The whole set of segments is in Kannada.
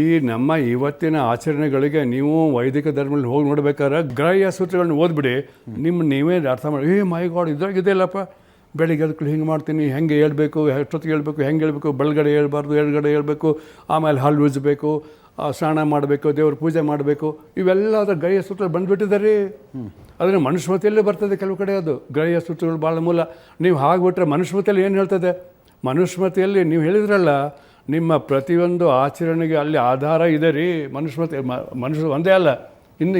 ಈ ನಮ್ಮ ಇವತ್ತಿನ ಆಚರಣೆಗಳಿಗೆ ನೀವು ವೈದಿಕ ಧರ್ಮದಲ್ಲಿ ಹೋಗಿ ನೋಡ್ಬೇಕಾದ್ರೆ ಗ್ರಾಹ್ಯ ಸೂತ್ರಗಳನ್ನ ಓದ್ಬಿಡಿ, ನೀವೇ ಅರ್ಥ ಮಾಡಿ, ಮೈ ಗಾಡ್ ಇದ್ರಾಗಿದೆಯಲ್ಲಪ್ಪ, ಬೆಳಿಗ್ಗೆ ಅದಕ್ಕೆ ಹಿಂಗೆ ಮಾಡ್ತೀನಿ, ಹೆಂಗೆ ಹೇಳ್ಬೇಕು, ಎಷ್ಟೊತ್ತಿಗೆ ಹೇಳ್ಬೇಕು, ಹೆಂಗೆ ಹೇಳ್ಬೇಕು, ಬೆಳಗಡೆ ಹೇಳ್ಬಾರ್ದು, ಎಡಗಡೆ ಹೇಳ್ಬೇಕು, ಆಮೇಲೆ ಹಲ್ಲು ಉಜ್ಜಬೇಕು, ಸ್ನಾನ ಮಾಡಬೇಕು, ದೇವ್ರ ಪೂಜೆ ಮಾಡಬೇಕು, ಇವೆಲ್ಲ ಅದರ ಗ್ರಾಹ್ಯ ಸೂತ್ರ ಬಂದುಬಿಟ್ಟಿದ್ದಾರೆ. ಅದನ್ನು ಮನುಸ್ಮೃತಿಯಲ್ಲೇ ಬರ್ತದೆ ಕೆಲವು ಕಡೆ, ಅದು ಗ್ರಾಹ್ಯ ಸೂತ್ರಗಳು ಭಾಳ ಮೂಲ. ನೀವು ಹಾಗ್ಬಿಟ್ರೆ ಮನುಸ್ಮೃತಿಯಲ್ಲಿ ಏನು ಹೇಳ್ತದೆ? ಮನುಸ್ಮೃತಿಯಲ್ಲಿ ನೀವು ಹೇಳಿದ್ರಲ್ಲ, ನಿಮ್ಮ ಪ್ರತಿಯೊಂದು ಆಚರಣೆಗೆ ಅಲ್ಲಿ ಆಧಾರ ಇದೆ ರೀ. ಮನುಸ್ಮೃತಿ ಮನುಷ್ಯ ಒಂದೇ ಅಲ್ಲ,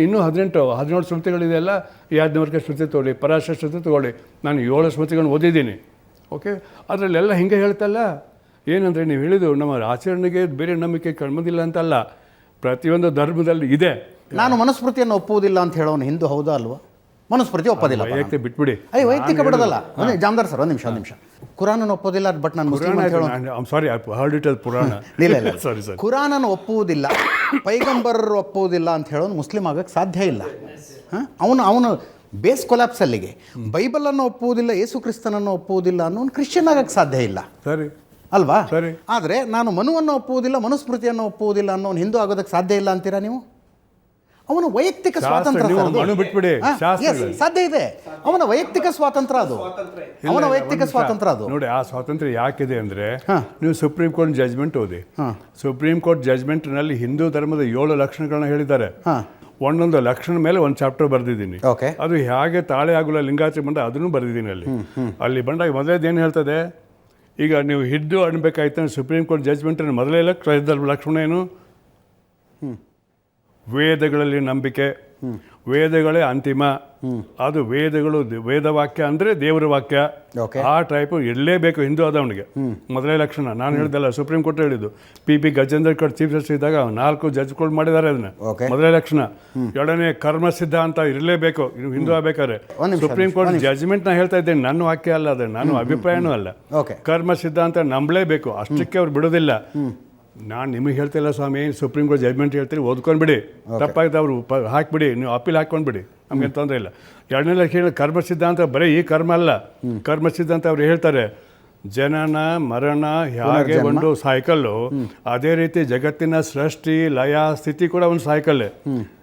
ಇನ್ನೂ 17 ಸ್ಮೃತಿಗಳಿದೆಯಲ್ಲ. ಯಾಜ್ಞವಲ್ಕ್ಯ ಸ್ಮೃತಿ ತೊಗೊಳ್ಳಿ, ಪರಾಶರ ಸ್ಮೃತಿ ತೊಗೊಳ್ಳಿ, ನಾನು 7 ಸ್ಮೃತಿಗಳನ್ನು ಓದಿದ್ದೀನಿ. ಓಕೆ, ಅದರಲ್ಲೆಲ್ಲ ಹಿಂಗೆ ಹೇಳ್ತಲ್ಲ. ಏನಂದರೆ ನೀವು ಹೇಳಿದ್ದು ನಮ್ಮ ಆಚರಣೆಗೆ ಬೇರೆ ನಂಬಿಕೆ ಕಣ್ಮದಿಲ್ಲ ಅಂತಲ್ಲ, ಪ್ರತಿಯೊಂದು ಧರ್ಮದಲ್ಲಿ ಇದೆ. ನಾನು ಮನುಸ್ಮೃತಿಯನ್ನು ಒಪ್ಪುವುದಿಲ್ಲ ಅಂತ ಹೇಳೋನು ಹಿಂದೂ ಹೌದಾ ಅಲ್ವಾ? ಮನುಸ್ಮೃತಿ ಒಪ್ಪೋದಿಲ್ಲ, ವೈಯಕ್ತಿಕ ಬಿಟ್ಬಿಡಿ. ವೈಯಕ್ತಿಕ ಬಿಡೋದಲ್ಲ. ಜಾಮದಾರ್ ಸರ್, ಒಂದು ನಿಮಿಷ. ಕುರಾನನ್ನು ಒಪ್ಪೋದಿಲ್ಲ, ಬಟ್ ನಾನು ಮುಸ್ಲಿಂ ಅಂತ ಹೇಳೋನು. ಸಾರಿ, ಹರ್ಡ್ ಇಟ್ ಪುರಾಣ. ಇಲ್ಲ ಸಾರಿ ಸರ್, ಕುರಾನನ್ನು ಒಪ್ಪುವುದಿಲ್ಲ, ಪೈಗಂಬರರು ಒಪ್ಪುವುದಿಲ್ಲ ಅಂತ ಹೇಳೋನು ಮುಸ್ಲಿಂ ಆಗಕ್ಕೆ ಸಾಧ್ಯ ಇಲ್ಲ. ಅವನು ಬೇಸ್ ಕೊಲ್ಯಾಪ್ಸ್ ಅಲ್ಲಿಗೆ. ಬೈಬಲನ್ನು ಒಪ್ಪುವುದಿಲ್ಲ, ಯೇಸು ಕ್ರಿಸ್ತನನ್ನು ಒಪ್ಪುವುದಿಲ್ಲ ಅನ್ನೋನು ಕ್ರಿಶ್ಚಿಯನ್ ಆಗಕ್ಕೆ ಸಾಧ್ಯ ಇಲ್ಲ. ಸರಿ ಅಲ್ವಾ? ಸರಿ. ಆದರೆ ನಾನು ಮನುವನ್ನು ಒಪ್ಪುವುದಿಲ್ಲ, ಮನುಸ್ಮೃತಿಯನ್ನು ಒಪ್ಪುವುದಿಲ್ಲ ಅನ್ನೋನು ಹಿಂದೂ ಆಗೋದಕ್ಕೆ ಸಾಧ್ಯ ಇಲ್ಲ ಅಂತೀರಾ ನೀವು? ಅವನ ವೈಯಕ್ತಿಕ ಸ್ವಾತಂತ್ರ್ಯ ಬಿಟ್ಬಿಡಿ, ಸಾಧ್ಯ ಇದೆ. ಅವನ ವೈಯಕ್ತಿಕ ಸ್ವಾತಂತ್ರ್ಯ ಅದು, ಅವನ ವೈಯಕ್ತಿಕ ಸ್ವಾತಂತ್ರ್ಯ ಅದು. ನೋಡಿ, ಆ ಸ್ವಾತಂತ್ರ್ಯ ಯಾಕಿದೆ ಅಂದರೆ, ನೀವು ಸುಪ್ರೀಂ ಕೋರ್ಟ್ ಜಜ್ಮೆಂಟ್ ಓದಿ. ಸುಪ್ರೀಂ ಕೋರ್ಟ್ ಜಜ್ಮೆಂಟ್ನಲ್ಲಿ ಹಿಂದೂ ಧರ್ಮದ 7 ಲಕ್ಷಣಗಳನ್ನ ಹೇಳಿದ್ದಾರೆ. ಒಂದೊಂದು ಲಕ್ಷಣ ಮೇಲೆ ಒಂದು ಚಾಪ್ಟರ್ ಬರೆದಿದ್ದೀನಿ. ಅದು ಹೇಗೆ ತಾಳೆ ಆಗುಲ್ಲ ಲಿಂಗಾಯತ ಬಂದ ಅದನ್ನು ಬರೆದಿದ್ದೀನಿ ಅಲ್ಲಿ ಬಂದಾಗ ಮೊದಲೇದೇನು ಹೇಳ್ತದೆ, ಈಗ ನೀವು ಹಿಡ್ದು ಅನ್ಬೇಕಾಯ್ತು ಸುಪ್ರೀಂ ಕೋರ್ಟ್ ಜಜ್ಮೆಂಟ್ ಮೊದಲೇ ಲಕ್ಷಣ ಏನು? ವೇದಗಳಲ್ಲಿ ನಂಬಿಕೆ, ವೇದಗಳೇ ಅಂತಿಮ, ಅದು ವೇದಗಳು ವೇದವಾಕ್ಯ ಅಂದರೆ ದೇವರ ವಾಕ್ಯ, ಆ ಟೈಪು ಇರಲೇಬೇಕು ಹಿಂದೂ ಆದವನಿಗೆ. ಮೊದಲೇ ಲಕ್ಷಣ ನಾನು ಹೇಳಿದಲ್ಲ, ಸುಪ್ರೀಂ ಕೋರ್ಟ್ ಹೇಳಿದ್ದು. P Gajendra cut chief justice ಇದ್ದಾಗ 4 ಜಡ್ಜ್ಗಳು ಮಾಡಿದ್ದಾರೆ ಅದನ್ನ. ಮೊದಲೇ ಲಕ್ಷಣ. ಎರಡನೇ ಕರ್ಮ ಸಿದ್ಧಾಂತ ಇರಲೇಬೇಕು ಹಿಂದೂ ಆಗ್ಬೇಕಾದ್ರೆ. ಸುಪ್ರೀಂ ಕೋರ್ಟ್ ಜಜ್ಮೆಂಟ್ ನಾ ಹೇಳ್ತಾ ಇದ್ದೇನೆ, ನನ್ನ ವಾಕ್ಯ ಅಲ್ಲ, ಅದು ನನ್ನ ಅಭಿಪ್ರಾಯನೂ ಅಲ್ಲ. ಕರ್ಮ ಸಿದ್ಧಾಂತ ನಂಬಲೇಬೇಕು, ಅಷ್ಟಕ್ಕೆ ಅವ್ರು ಬಿಡೋದಿಲ್ಲ. ನಾನು ನಿಮಗೆ ಹೇಳ್ತಿಲ್ಲ ಸ್ವಾಮಿ, ಸುಪ್ರೀಂ ಕೋರ್ಟ್ ಜಜ್ಮೆಂಟ್ ಹೇಳ್ತೀರಿ, ಓದ್ಕೊಂಡ್ಬಿಡಿ, ತಪ್ಪಾಗಿದೆ ಅವರು ಹಾಕಿಬಿಡಿ, ನೀವು ಅಪೀಲ್ ಹಾಕ್ಕೊಂಡ್ಬಿಡಿ, ನಮ್ಗೆ ತೊಂದರೆ ಇಲ್ಲ. ಎರಡನೇ ಲಕ್ಷ ಕರ್ಮ ಸಿದ್ಧಾಂತ ಬರೀ ಈ ಕರ್ಮ ಅಲ್ಲ, ಕರ್ಮ ಸಿದ್ಧಾಂತ ಅವ್ರು ಹೇಳ್ತಾರೆ ಜನನ ಮರಣ ಹೇಗೆ ಒಂದು ಸೈಕಲ್ಲು, ಅದೇ ರೀತಿ ಜಗತ್ತಿನ ಸೃಷ್ಟಿ ಲಯ ಸ್ಥಿತಿ ಕೂಡ ಒಂದು ಸೈಕಲ್ಲೇ.